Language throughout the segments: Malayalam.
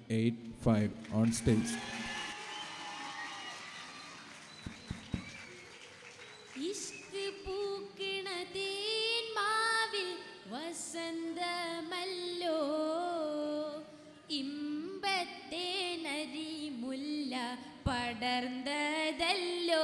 985 on stage. വസന്തമല്ലോ ഇമ്പത്തെ നരിമുല്ല പടർന്നതല്ലോ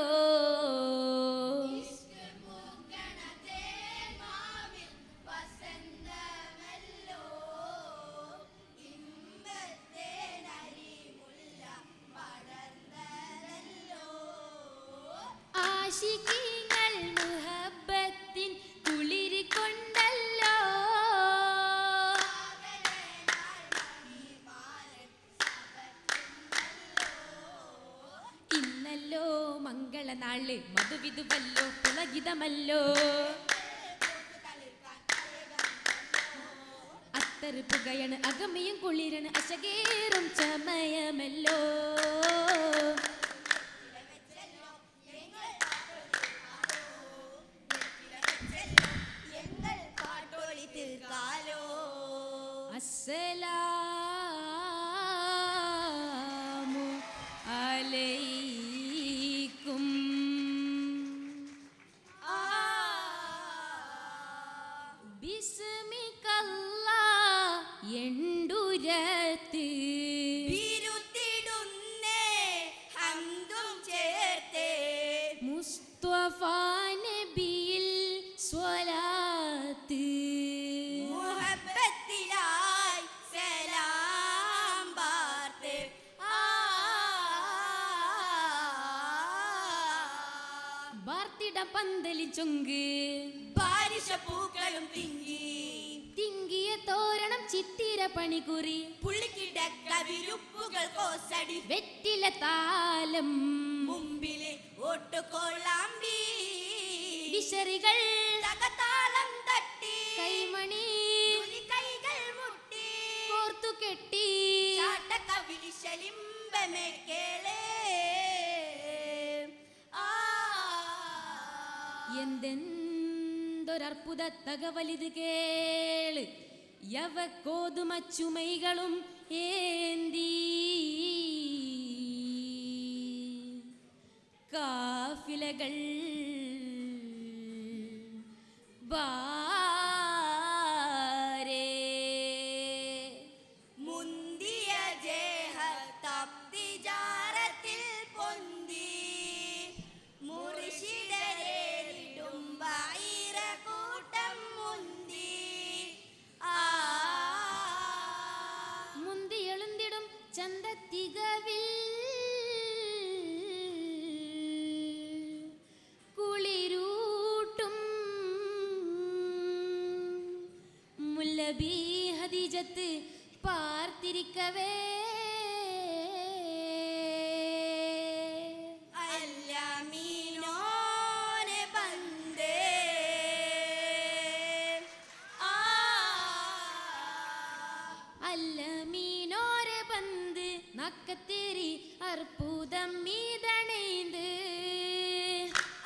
ആശികീങ്ങൾ മുഹബ്ബത്തിൻ കുളിരി കൊണ്ടല്ലോ ഇന്നല്ലോ മംഗളനാള് മധുവിധുവല്ലോ പുളകിതമല്ലോ അത്തറ് പുകയണ് അകമയും കുളിരണ് അശകേറും ചമയമല്ലോ അസ്സലാമു അലൈക്കും ബിസ്മിക്കല്ലാഹ് എണ്ടുരത്ത് ബിരുത്തിടുന്നേ ഹംദും ചേർത്തേ മുസ്തഫ നബിയിൽ സ്വലാത്ത് മുഹബ്ബത്തിലായി സലാം പാർത്തേ വാർത്തിട പന്തലി ചൊങ്ക് പാരിഷ പൂക്കളും തിങ്ങി തിങ്കിയ തോരണം ചിത്തിര പണികുറി പുള്ളിക്കിടക്ക വിരുപ്പുകൾ കോസടി വെറ്റില താലം മുമ്പിലെ ഓട്ടുകൊള്ളാമ്പി വിശറികൾ തകതാളം തട്ടി കൈമണി കൈകൾ മുട്ടി കോർത്തു കെട്ടി ചാട്ടക വിളിശലിമ്പമേ കേളേ എന്തെന്തൊരർപ്പുത തകവലിത് കേള് യവക്കോതുമച്ചുമൈകളും ഏന്തി കാഫിലകൾ ബാരേ മുന്തിയ ജേഹ തപ്തിജാരത്തിൽ പൊന്തി മുർശിദരേറിടും ബൈര കൂട്ടം മുന്തി മുന്തി എളുന്തിടും ചന്തത്തികവിൽ കുളിരൂട്ടും മുല്ലബി ഹദീജത്ത് പാർത്തിരിക്കവേ അല്ലമീനോനെ ബന്ദേ അല്ലമീനോരെ ബന്ദ് നക്കത്തേരി അർപ്പുതം മീതണൈந்து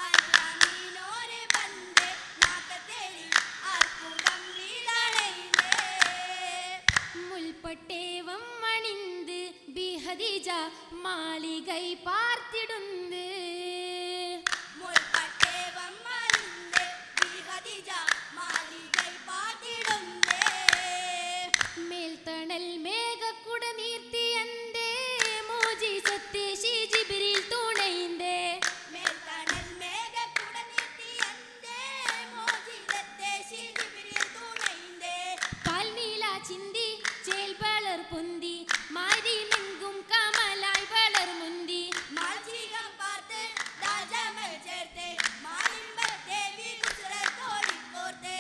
അല്ലമീനോനെ ബന്ദേ നാക്കത്തേരി അർപ്പുതം വീടണൈந்தே മുൽപ്പട്ടേവം അണിந்து ബിഹദീജ മാളികை பார்த்திடுந்து മുൽപ്പട്ടേവം അണിந்து ബിഹദീജ മാളികை പാർത്തിടുന്നേ മേൽത്തണൽ മേഘക്കുട നീർത്തിയന്തേ മോജിസത്തെ ജിബ്രീൽ തുണൈந்தേ മേൽത്തണൽ മേഘക്കുട നീർത്തിയന്തേ മോജിസത്തെ ജിബ്രീൽ തുണൈந்தേ പാൽനീല ചിന്തി ചേൽ വളർ പൊന്തി മാരി മെങ്കും കമലായി വളർ മുന്തി മാൽചീകം പാർത്ത് രാജമൽ ചേർത്ത് മാലിമ്പ ദേവി കുസരത്തോടി കോർത്ത്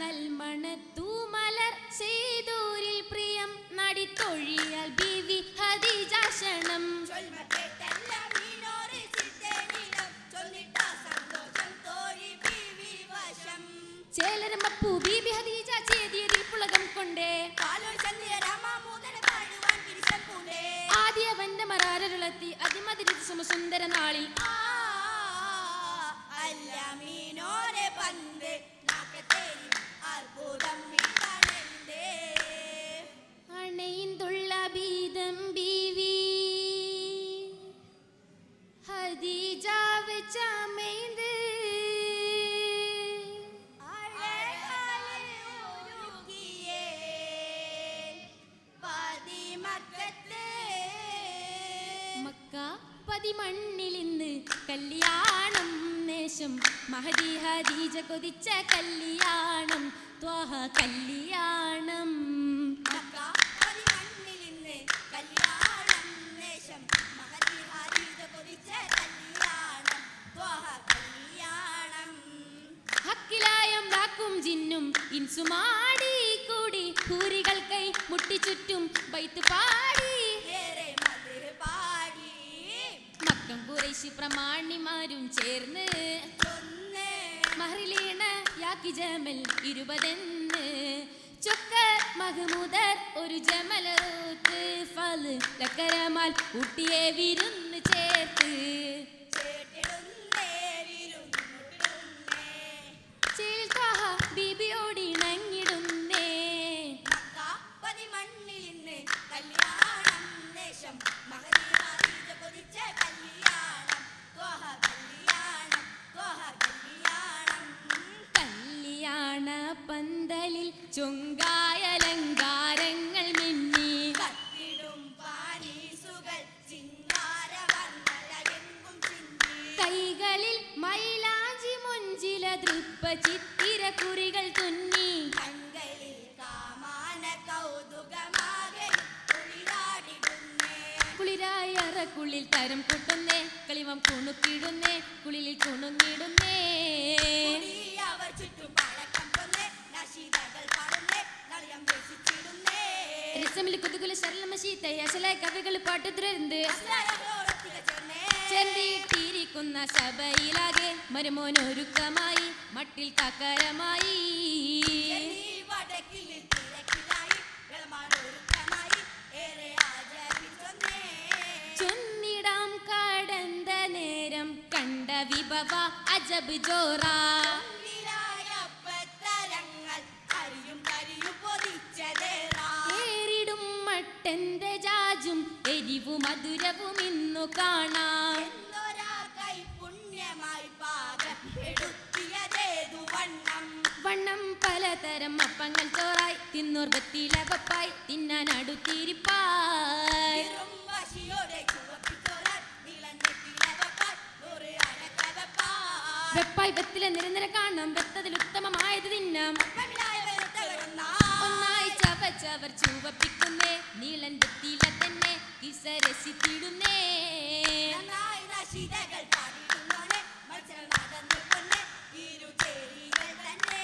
നൽമണത്തു മലർ ചെയ്തൂരിൽ പ്രിയം നടിത്തൊഴിയാൽ ബീവി ഹദീജാശണം ചൊൽമക്കേട്ടല്ല മീനോറ് ചിത്തേനീളം ചൊല്ലിട്ട സന്തോഷം തോഴി ബീവി വശം ചേലരമപ്പൂ ബീബി ഹദീജ ചേതിയതിൽ പുളകം കൊണ്ടേ പാലോൾ ചന്ദ്ര രാമാമൂതന താഴുവാൻ പിരിശം പൂണ്ടേ ആദ്യവന്റെ മറാരരുളത്തി അതിമതിരി സുമസുന്ദര നാളിൽ അല്ല മീനോരെ പന്ത് നാക്കത്തേരി അർബുദം വീടണൈந்தே അണൈന്തുള്ള ബീതം മക്ക പതിമണ്ണിലിന്ന് കല്യാണം നേശം മഹദി ഹദീജ കൊതിച്ച കല്യാണം ത്വാഹ കല്യാണം മക്ക പതിമണ്ണിലിന്ന് കല്യാണം നേശം മഹദി ഹദീജ കൊതിച്ച കല്യാണം ത്വാഹ കല്യാണം ഹക്കിലായം വാക്കും ജിന്നും ഇൻസുമാടി കൂടി ഹൂരികൾ കൈ മുട്ടിച്ചുറ്റും ബൈത്ത് പാടി ഏറെ മധുര പാടി മക്കം കുറേശി പ്രമാണിമാരും ചേർന്ന് ചൊന്ന് മഹറിലീണ യാക്കി ജമൽ 20 ചൊക്ക മഹ്മൂദർ ഒരു ജമലൂത്ത് ഫല് ലക്കരമാൽ ഊട്ടിയെ വിരുന്ന് ചേർത്ത് ചേട്ടിടുന്നേ വിരുന്നിടുന്നേ ചേൽത്താഹ ബീബിയോടി ഇണങ്ങിടുന്നേ മക്ക പതിമണ്ണിലിന്ന് കല്യാണം നേശം മഹദി ഹദീജ കൊതിച്ച കല്യാണം ത്വാഹ കല്യാണം ത്വാഹ കല്യാണം കല്യാണ പന്തലിൽ ചൊങ്കായലങ്കാരങ്ങൾ മിന്നി കത്തിടും പാനീസുകൾ ചിങ്കാരവർണ്ണലയെങ്കും ചിന്തി കൈകളിൽ മൈലാഞ്ചി മുഞ്ചില ദൃപ്പ ചിത്തിര കുറികൾ തുന്നി കൺകളിൽ കാമാന കൗതുകമാകെ കുളിരാടിടുന്നേ കുളിരായ അറക്കുള്ളിൽ തരം കൂട്ടുന്നേ കളിവം കുണുക്കിടുന്നേ കുളിലിൽ കുണുങ്ങിടുന്നേ കുടി അവർ ചുറ്റും പഴക്കം കൊന്നേ നശീതകൾ പാടുന്നേ നളിയം രസിച്ചിടുന്നേ രസമിൽ കുതുകുല ശരളമശീത്ത അശലായ കവികൾ പാട്ടുതുരന്ത് അസ്ലായോളത്തിലെ ചെന്നേ ചെന്തിട്ടിരിക്കുന്ന സഭയിലാകെ മരുമോനൊരുക്കമായി മട്ടിൽ കക്കരമായി ചെന്നീ വടക്കിലിൽ തിരക്കിലായി വിളമാനൊരുക്കമായി ഏറെ ആചരിച്ചൊന്നേ ചൊന്നിടാം കടந்த നേരം കണ്ട വിഭവ അജബ് ജോറാ ഉള്ളിലായ പത്തരങ്ങൾ കരിയും കരിയും പൊതിച്ചതേറാ ഏറിടും മട്ടന്റെ ജാജും എരിവു മധുരവും ഇന്നു കാണാം എന്നൊരാ കൈ പുണ്യമായി പാകം എടുത്തിയതേതു വണ്ണം വണ്ണം പലതരം അപ്പങ്ങൾ ചോറായി തിന്നൂർ ബത്തിലവപ്പായി തിന്നാൻ അടുത്തിരിപ്പായി വശിയോടെ ചുവപ്പിച്ചോരാൻ നീളന്നെത്തിലവപ്പാൽ ഒരു അടക്കവപ്പാൽ വെപ്പായി വെത്തിലെ നിരനിര കാണാം വെത്തതിൽ ഉത്തമമായത് തിന്നാം പമിഴായ വെറുത്തവരൊന്നാ ഒന്നായി ചവച്ചവർ ചുവപ്പിക്കുന്നേ നീളൻ വെത്തില തന്നെ കിസരസിത്തിടുന്നേ നന്നായി നശിതകൾ പാടിയിടുന്നോനെ മത്സരം നടന്നു കൊന്നേ ഇരു ചേരികൾ തന്നെ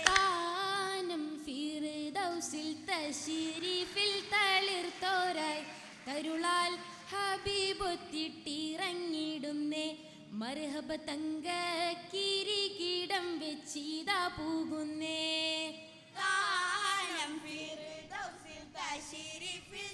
കാനം ഫിർദൗസിൽ തശരീഫിൽ തളിർത്തോരായി തരുളാൽ ഹബീബൊത്തിട്ടിറങ്ങിടുന്നേ മർഹബ തങ്ക കിരീടം വെച്ചിതാ പോകുന്നേ കാനം ഫിർദൗസിൽ തശരീഫിൽ